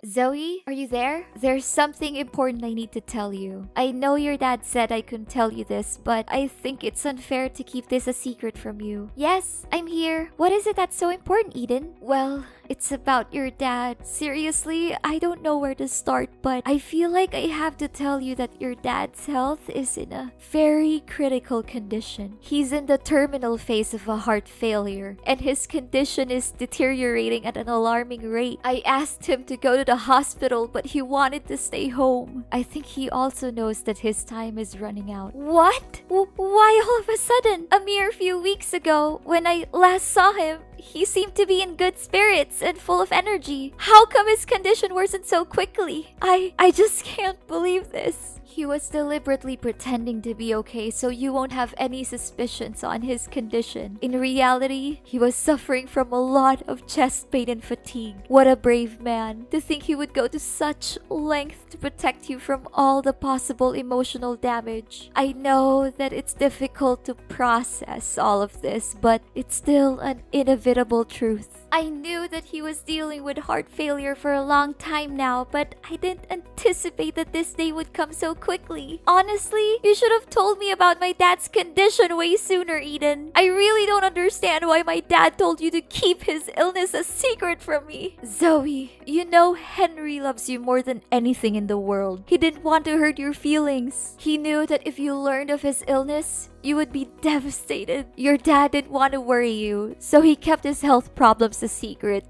Zoe, are you there? There's something important I need to tell you. I know your dad said I couldn't tell you this, but I think it's unfair to keep this a secret from you. Yes, I'm here. What is it that's so important, Eden? Well, it's about your dad. Seriously, I don't know where to start, but I feel like I have to tell you that your dad's health is in a very critical condition. He's in the terminal phase of a heart failure, and his condition is deteriorating at an alarming rate. I asked him to go to the hospital, but he wanted to stay home. I think he also knows that his time is running out. What? Why all of a sudden? A mere few weeks ago, when I last saw him, he seemed to be in good spirits and full of energy. How come his condition worsened so quickly? I just can't believe this. He was deliberately pretending to be okay so you won't have any suspicions on his condition. In reality, he was suffering from a lot of chest pain and fatigue. What a brave man. To think he would go to such length to protect you from all the possible emotional damage. I know that it's difficult to process all of this, but it's still an inevitable truth. I knew that he was dealing with heart failure for a long time now, but I didn't anticipate that this day would come so quickly. Honestly, you should have told me about my dad's condition way sooner, Eden. I really don't understand why my dad told you to keep his illness a secret from me. Zoe, you know Henry loves you more than anything in the world. He didn't want to hurt your feelings. He knew that if you learned of his illness, you would be devastated. Your dad didn't want to worry you, so he kept his health problems a secret.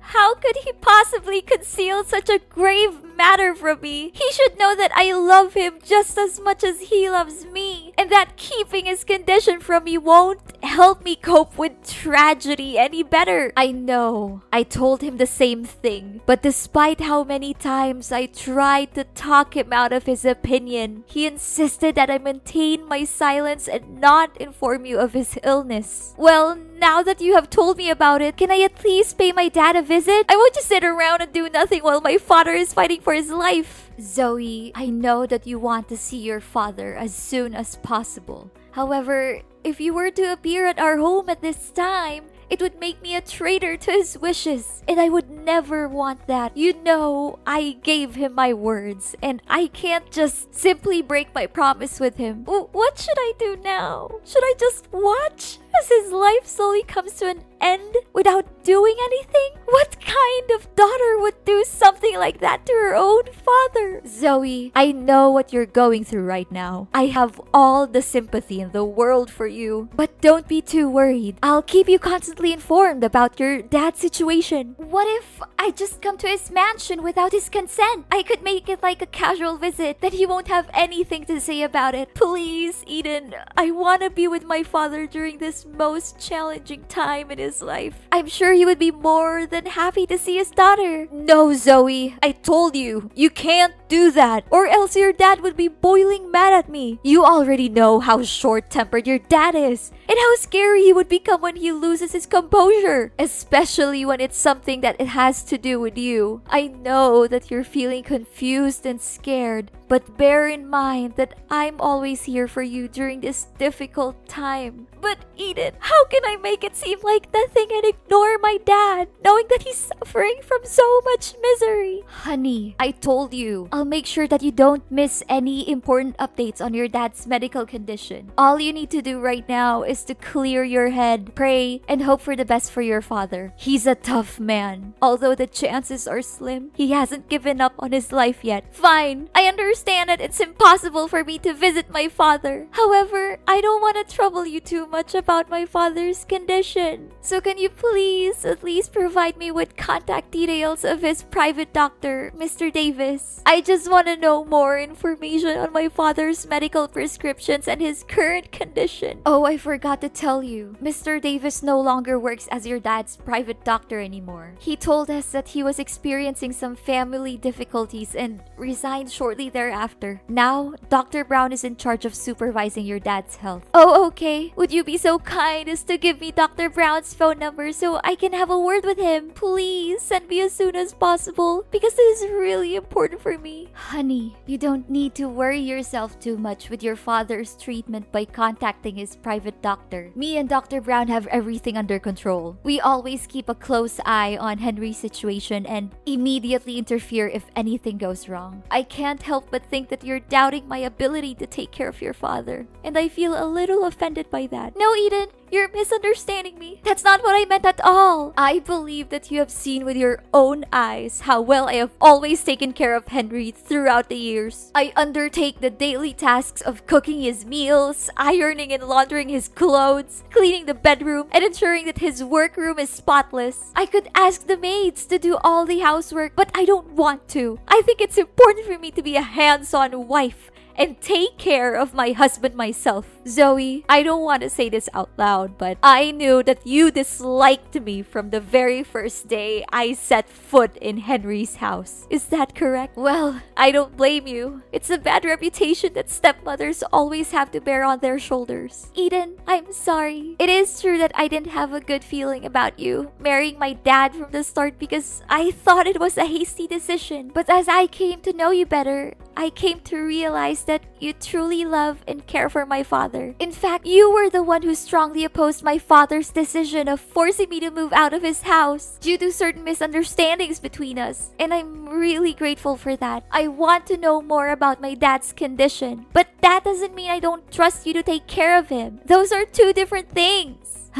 How could he possibly conceal such a grave matter from me? He should know that I love him just as much as he loves me, and that keeping his condition from me won't help me cope with tragedy any better. I know. I told him the same thing, but despite how many times I tried to talk him out of his opinion, he insisted that I maintain my silence and not inform you of his illness. Well, now that you have told me about it, can I at least pay my dad a visit? I won't just sit around and do nothing while my father is fighting for his life. Zoe, I know that you want to see your father as soon as possible. However, if you were to appear at our home at this time, it would make me a traitor to his wishes, and I would never want that. You know, I gave him my words, and I can't just simply break my promise with him. What should I do now? Should I just watch as his life slowly comes to an end without doing anything? What kind of daughter would do something like that to her own father? Zoe, I know what you're going through right now. I have all the sympathy in the world for you, but don't be too worried. I'll keep you constantly informed about your dad's situation. What if I just come to his mansion without his consent? I could make it like a casual visit, that he won't have anything to say about it. Please, Eden, I want to be with my father during this most challenging time in his life. I'm sure he would be more than happy to see his daughter. No, Zoe, I told you, you can't do that, or else your dad would be boiling mad at me. You already know how short-tempered your dad is, and how scary he would become when he loses his composure, especially when it's something that it has to do with you. I know that you're feeling confused and scared, but bear in mind that I'm always here for you during this difficult time. But Eden, how can I make it seem like nothing and ignore my dad, knowing that he's suffering from so much misery? Honey, I told you, I'll make sure that you don't miss any important updates on your dad's medical condition. All you need to do right now is to clear your head, pray, and hope for the best for your father. He's a tough man. Although the chances are slim, he hasn't given up on his life yet. Fine, I understand that it's impossible for me to visit my father. However, I don't want to trouble you too much about my father's condition. So can you please at least provide me with contact details of his private doctor, Mr. Davis? I just want to know more information on my father's medical prescriptions and his current condition. Oh, I forgot to tell you. Mr. Davis no longer works as your dad's private doctor anymore. He told us that he was experiencing some family difficulties and resigned shortly thereafter thereafter. Now, Dr. Brown is in charge of supervising your dad's health. Oh, okay. Would you be so kind as to give me Dr. Brown's phone number so I can have a word with him? Please send me as soon as possible because this is really important for me. Honey, you don't need to worry yourself too much with your father's treatment by contacting his private doctor. Me and Dr. Brown have everything under control. We always keep a close eye on Henry's situation and immediately interfere if anything goes wrong. I can't help but think that you're doubting my ability to take care of your father, and I feel a little offended by that. No, Eden, you're misunderstanding me. That's not what I meant at all. I believe that you have seen with your own eyes how well I have always taken care of Henry throughout the years. I undertake the daily tasks of cooking his meals, ironing and laundering his clothes, cleaning the bedroom, and ensuring that his workroom is spotless. I could ask the maids to do all the housework, but I don't want to. I think it's important for me to be a hands-on wife and take care of my husband myself. Zoe, I don't want to say this out loud, but I knew that you disliked me from the very first day I set foot in Henry's house. Is that correct? Well, I don't blame you. It's a bad reputation that stepmothers always have to bear on their shoulders. Eden, I'm sorry. It is true that I didn't have a good feeling about you marrying my dad from the start because I thought it was a hasty decision. But as I came to know you better, I came to realize that you truly love and care for my father. In fact, you were the one who strongly opposed my father's decision of forcing me to move out of his house due to certain misunderstandings between us. And I'm really grateful for that. I want to know more about my dad's condition, but that doesn't mean I don't trust you to take care of him. Those are two different things.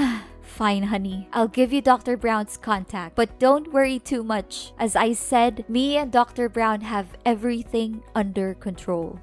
Fine, honey. I'll give you Dr. Brown's contact, but don't worry too much. As I said, me and Dr. Brown have everything under control.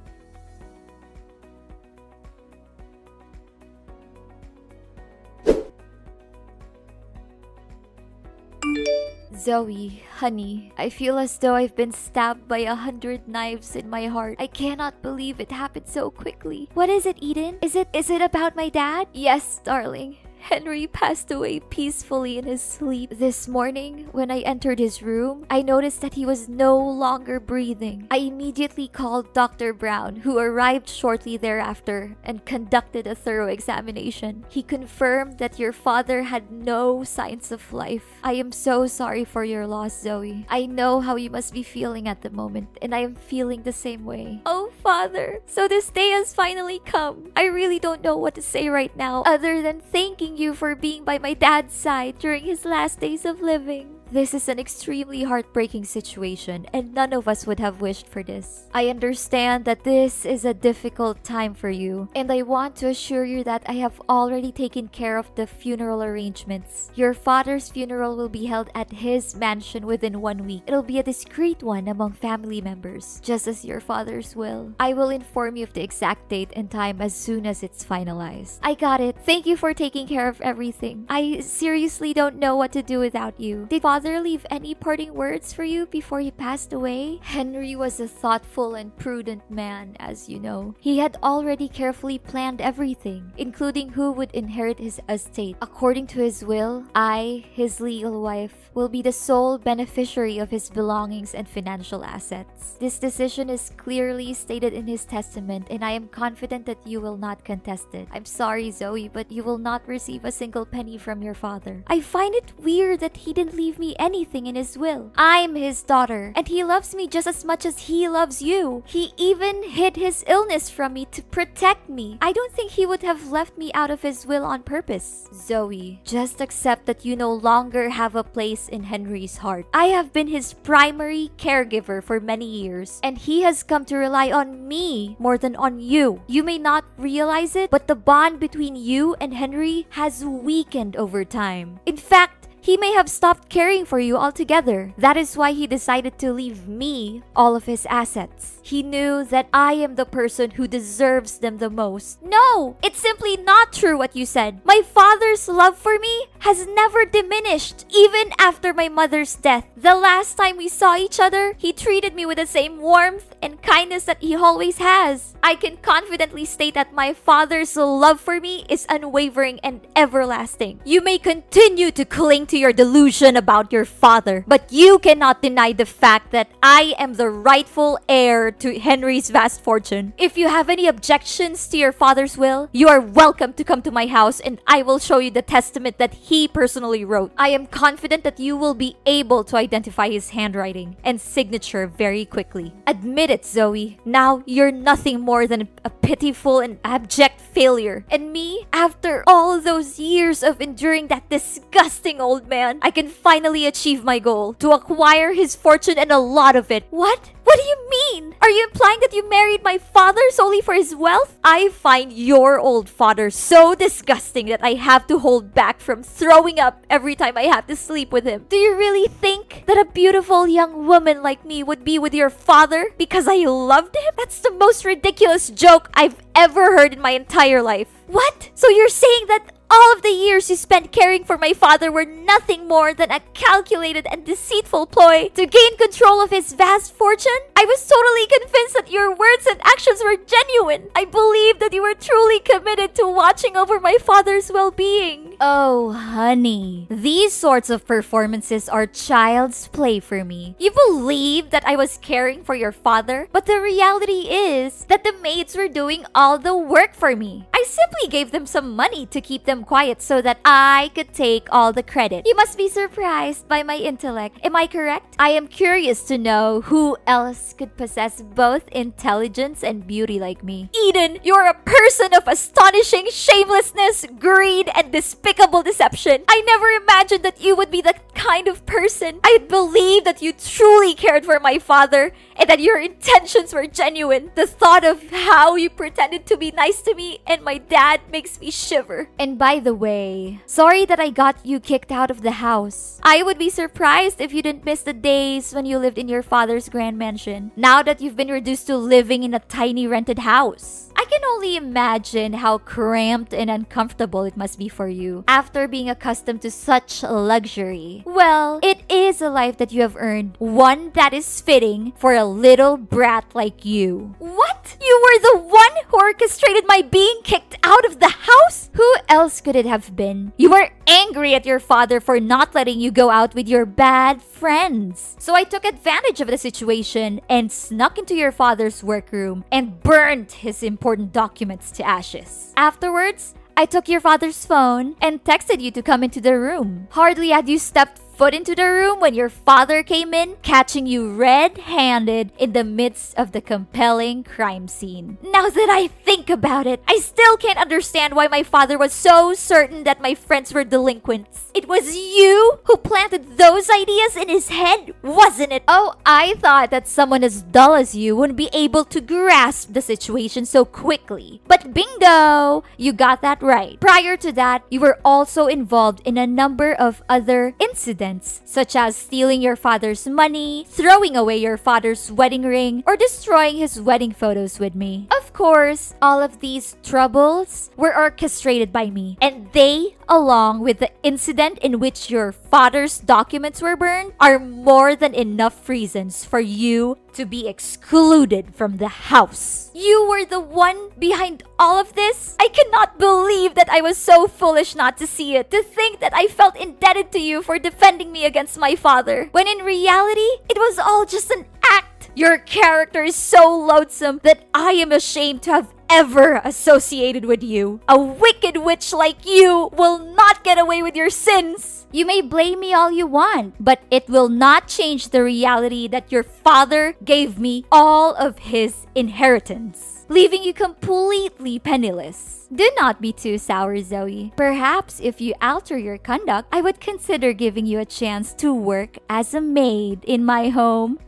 Zoe, honey, I feel as though I've been stabbed by 100 knives in my heart. I cannot believe it happened so quickly. What is it, Eden? Is it about my dad? Yes, darling. Henry passed away peacefully in his sleep. This morning, when I entered his room, I noticed that he was no longer breathing. I immediately called Dr. Brown, who arrived shortly thereafter and conducted a thorough examination. He confirmed that your father had no signs of life. I am so sorry for your loss, Zoe. I know how you must be feeling at the moment, and I am feeling the same way. Oh, Father, so this day has finally come. I really don't know what to say right now other than thanking you for being by my dad's side during his last days of living. This is an extremely heartbreaking situation, and none of us would have wished for this. I understand that this is a difficult time for you, and I want to assure you that I have already taken care of the funeral arrangements. Your father's funeral will be held at his mansion within 1 week. It'll be a discreet one among family members, just as your father's will. I will inform you of the exact date and time as soon as it's finalized. I got it. Thank you for taking care of everything. I seriously don't know what to do without you. Did Father leave any parting words for you before he passed away? Henry was a thoughtful and prudent man, as you know. He had already carefully planned everything, including who would inherit his estate. According to his will, I, his legal wife, will be the sole beneficiary of his belongings and financial assets. This decision is clearly stated in his testament, and I am confident that you will not contest it. I'm sorry, Zoe, but you will not receive a single penny from your father. I find it weird that he didn't leave me anything in his will. I'm his daughter, and he loves me just as much as he loves you. He even hid his illness from me to protect me. I don't think he would have left me out of his will on purpose. Zoe, just accept that you no longer have a place in Henry's heart. I have been his primary caregiver for many years, and he has come to rely on me more than on you. You may not realize it, but the bond between you and Henry has weakened over time. In fact, he may have stopped caring for you altogether. That is why he decided to leave me all of his assets. He knew that I am the person who deserves them the most. No! It's simply not true what you said. My father's love for me has never diminished, even after my mother's death. The last time we saw each other, he treated me with the same warmth and kindness that he always has. I can confidently state that my father's love for me is unwavering and everlasting. You may continue to cling to to your delusion about your father, but you cannot deny the fact that I am the rightful heir to Henry's vast fortune. If you have any objections to your father's will, you are welcome to come to my house and I will show you the testament that he personally wrote. I am confident that you will be able to identify his handwriting and signature very quickly. Admit it, Zoe. Now you're nothing more than a pitiful and abject failure. And me, after all those years of enduring that disgusting old man, I can finally achieve my goal, to acquire his fortune and a lot of it. What? What do you mean? Are you implying that you married my father solely for his wealth? I find your old father so disgusting that I have to hold back from throwing up every time I have to sleep with him. Do you really think that a beautiful young woman like me would be with your father because I loved him? That's the most ridiculous joke I've ever heard in my entire life. What? So you're saying that all of the years you spent caring for my father were nothing more than a calculated and deceitful ploy to gain control of his vast fortune? I was totally convinced that your words and actions were genuine. I believed that you were truly committed to watching over my father's well-being. Oh, honey. These sorts of performances are child's play for me. You believe that I was caring for your father, but the reality is that the maids were doing all the work for me. I simply gave them some money to keep them quiet so that I could take all the credit. You must be surprised by my intellect. Am I correct? I am curious to know who else could possess both intelligence and beauty like me. Eden, you're a person of astonishing shamelessness, greed, and despicable deception. I never imagined that you would be the kind of person. I believed that you truly cared for my father and that your intentions were genuine. The thought of how you pretended to be nice to me and my dad makes me shiver. And by the way, sorry that I got you kicked out of the house. I would be surprised if you didn't miss the days when you lived in your father's grand mansion, now that you've been reduced to living in a tiny rented house. I can only imagine how cramped and uncomfortable it must be for you after being accustomed to such luxury. Well, it is a life that you have earned, one that is fitting for a little brat like you. What? You were the one who orchestrated my being kicked out of the house? Who else could it have been? You were angry at your father for not letting you go out with your bad friends. So I took advantage of the situation and snuck into your father's workroom and burnt his important documents to ashes. Afterwards, I took your father's phone and texted you to come into the room. Hardly had you stepped foot into the room when your father came in, catching you red-handed in the midst of the compelling crime scene. Now that I think about it, I still can't understand why my father was so certain that my friends were delinquents. It was you who planted those ideas in his head, wasn't it? Oh, I thought that someone as dull as you wouldn't be able to grasp the situation so quickly. But bingo! You got that right. Prior to that, you were also involved in a number of other incidents, such as stealing your father's money, throwing away your father's wedding ring, or destroying his wedding photos with me. Of course, all of these troubles were orchestrated by me, and they, along with the incident in which your father's documents were burned, are more than enough reasons for you to be excluded from the house. You were the one behind all of this? I cannot believe that I was so foolish not to see it, to think that I felt indebted to you for defending me against my father, when in reality, it was all just an act. Your character is so loathsome that I am ashamed to have ever associated with you. A wicked witch like you will not get away with your sins. You may blame me all you want, but it will not change the reality that your father gave me all of his inheritance, leaving you completely penniless. Do not be too sour, Zoe. Perhaps if you alter your conduct, I would consider giving you a chance to work as a maid in my home.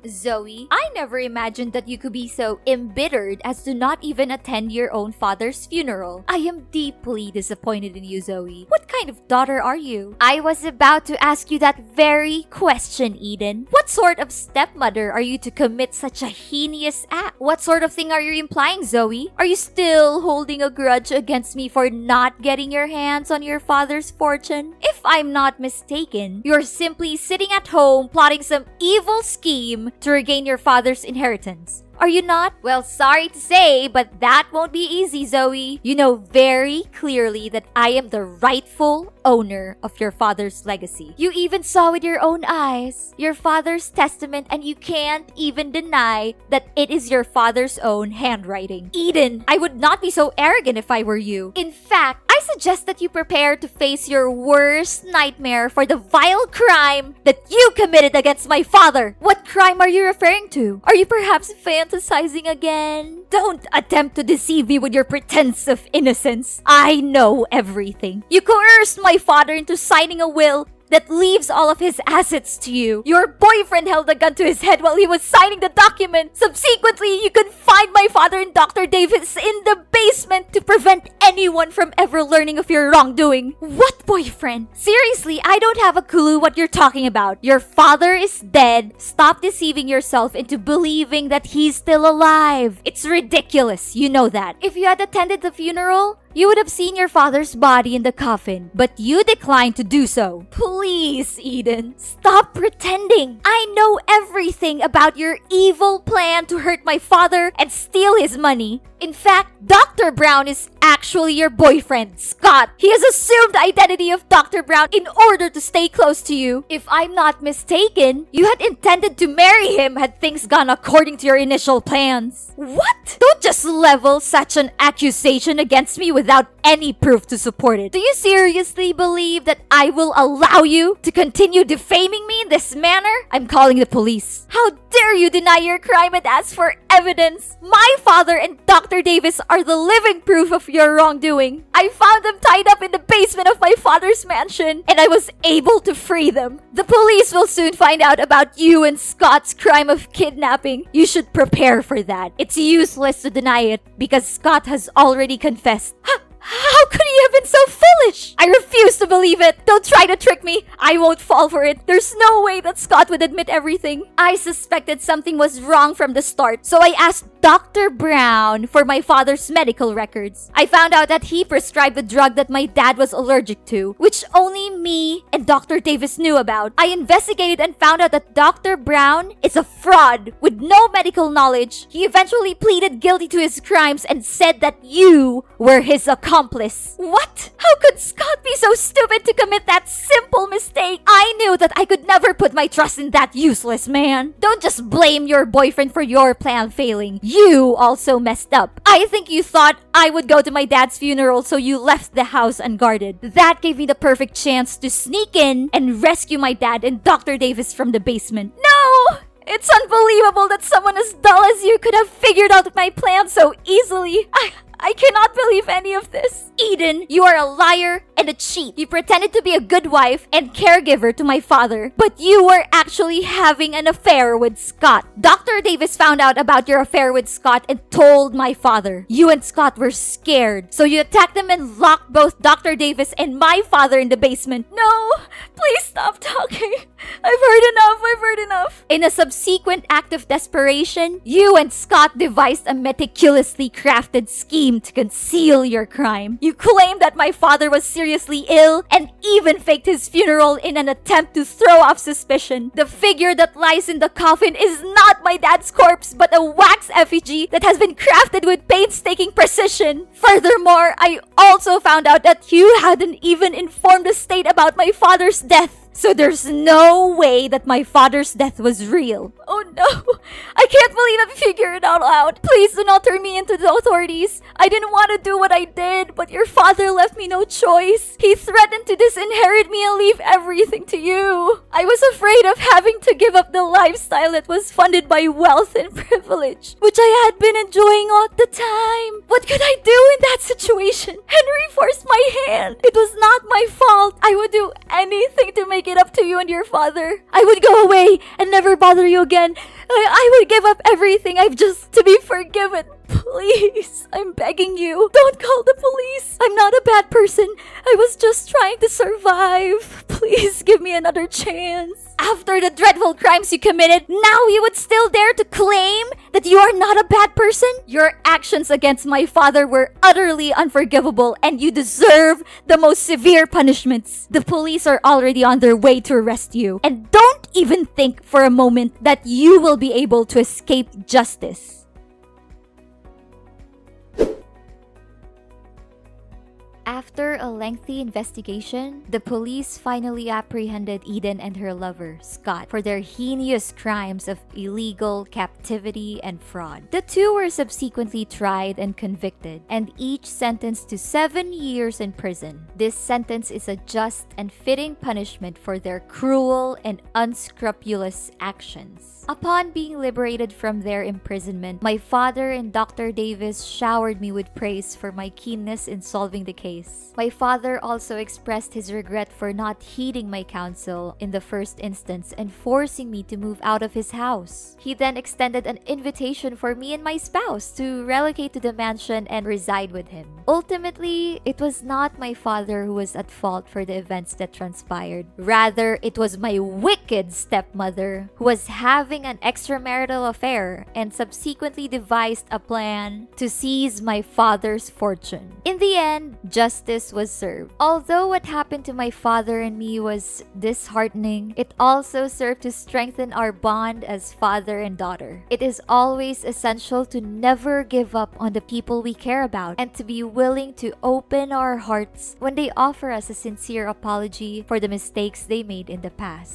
Zoe, I never imagined that you could be so embittered as to not even attend your own father's funeral. I am deeply disappointed in you, Zoe. What kind of daughter are you? I was about to ask you that very question, Eden. What sort of stepmother are you to commit such a heinous act? What sort of thing are you implying, Zoe? Are you still holding a grudge against me for not getting your hands on your father's fortune? If I'm not mistaken, you're simply sitting at home plotting some evil scheme to regain your father's inheritance. Are you not? Well, sorry to say, but that won't be easy, Zoe. You know very clearly that I am the rightful owner of your father's legacy. You even saw with your own eyes your father's testament, and you can't even deny that it is your father's own handwriting. Eden, I would not be so arrogant if I were you. In fact, I suggest that you prepare to face your worst nightmare for the vile crime that you committed against my father. What crime are you referring to? Are you perhaps fantasizing again? Don't attempt to deceive me with your pretense of innocence. I know everything. You coerced my father into signing a will that leaves all of his assets to you. Your boyfriend held a gun to his head while he was signing the document. Subsequently, you confined my father and Dr. Davis in the basement to prevent anyone from ever learning of your wrongdoing. What boyfriend? Seriously, I don't have a clue what you're talking about. Your father is dead. Stop deceiving yourself into believing that he's still alive. It's ridiculous. You know that. If you had attended the funeral, you would have seen your father's body in the coffin, but you declined to do so. Please, Eden, stop pretending. I know everything about your evil plan to hurt my father and steal his money. In fact, Dr. Brown is actually your boyfriend, Scott. He has assumed the identity of Dr. Brown in order to stay close to you. If I'm not mistaken, you had intended to marry him had things gone according to your initial plans. What? Don't just level such an accusation against me without any proof to support it. Do you seriously believe that I will allow you to continue defaming me in this manner? I'm calling the police. How dare you deny your crime and ask for evidence? My father and Dr. Davis are the living proof of your wrongdoing. I found them tied up in the basement of my father's mansion, and I was able to free them. The police will soon find out about you and Scott's crime of kidnapping. You should prepare for that. It's useless to deny it because Scott has already confessed. How could he have been so foolish? I refuse to believe it. Don't try to trick me. I won't fall for it. There's no way that Scott would admit everything. I suspected something was wrong from the start, so I asked Dr. Brown for my father's medical records. I found out that he prescribed a drug that my dad was allergic to, which only me and Dr. Davis knew about. I investigated and found out that Dr. Brown is a fraud with no medical knowledge. He eventually pleaded guilty to his crimes and said that you were his accomplice. What? How could Scott be so stupid to commit that simple mistake? I knew that I could never put my trust in that useless man. Don't just blame your boyfriend for your plan failing. You also messed up. I think you thought I would go to my dad's funeral, so you left the house unguarded. That gave me the perfect chance to sneak in and rescue my dad and Dr. Davis from the basement. No! It's unbelievable that someone as dull as you could have figured out my plan so easily. I cannot believe any of this. Eden, you are a liar and a cheat. You pretended to be a good wife and caregiver to my father, but you were actually having an affair with Scott. Dr. Davis found out about your affair with Scott and told my father. You and Scott were scared, so you attacked them and locked both Dr. Davis and my father in the basement. No, please stop talking. I've heard enough. In a subsequent act of desperation, you and Scott devised a meticulously crafted scheme to conceal your crime. You claimed that my father was seriously ill and even faked his funeral in an attempt to throw off suspicion. The figure that lies in the coffin is not my dad's corpse, but a wax effigy that has been crafted with painstaking precision. Furthermore, I also found out that you hadn't even informed the state about my father's death. So there's no way that my father's death was real. Oh no! I can't believe I figured it all out. Please do not turn me into the authorities. I didn't want to do what I did, but your father left me no choice. He threatened to disinherit me and leave everything to you. I was afraid of having to give up the lifestyle that was funded by wealth and privilege, which I had been enjoying all the time. What could I do in that situation? Henry forced my hand. It was not my fault. I would do anything to make it up to you and your father. I would go away and never bother you again. I would give up everything I've just to be forgiven. Please, I'm begging you. Don't call the police. I'm not a bad person. I was just trying to survive. Please give me another chance. After the dreadful crimes you committed, now you would still dare to claim that you are not a bad person? Your actions against my father were utterly unforgivable, and you deserve the most severe punishments. The police are already on their way to arrest you. And don't even think for a moment that you will be able to escape justice. After a lengthy investigation, the police finally apprehended Eden and her lover, Scott, for their heinous crimes of illegal captivity and fraud. The two were subsequently tried and convicted, and each sentenced to 7 years in prison. This sentence is a just and fitting punishment for their cruel and unscrupulous actions. Upon being liberated from their imprisonment, my father and Dr. Davis showered me with praise for my keenness in solving the case. My father also expressed his regret for not heeding my counsel in the first instance and forcing me to move out of his house. He then extended an invitation for me and my spouse to relocate to the mansion and reside with him. Ultimately, it was not my father who was at fault for the events that transpired. Rather, it was my wicked stepmother who was having an extramarital affair and subsequently devised a plan to seize my father's fortune. In the end, justice was served. Although what happened to my father and me was disheartening, it also served to strengthen our bond as father and daughter. It is always essential to never give up on the people we care about and to be willing to open our hearts when they offer us a sincere apology for the mistakes they made in the past.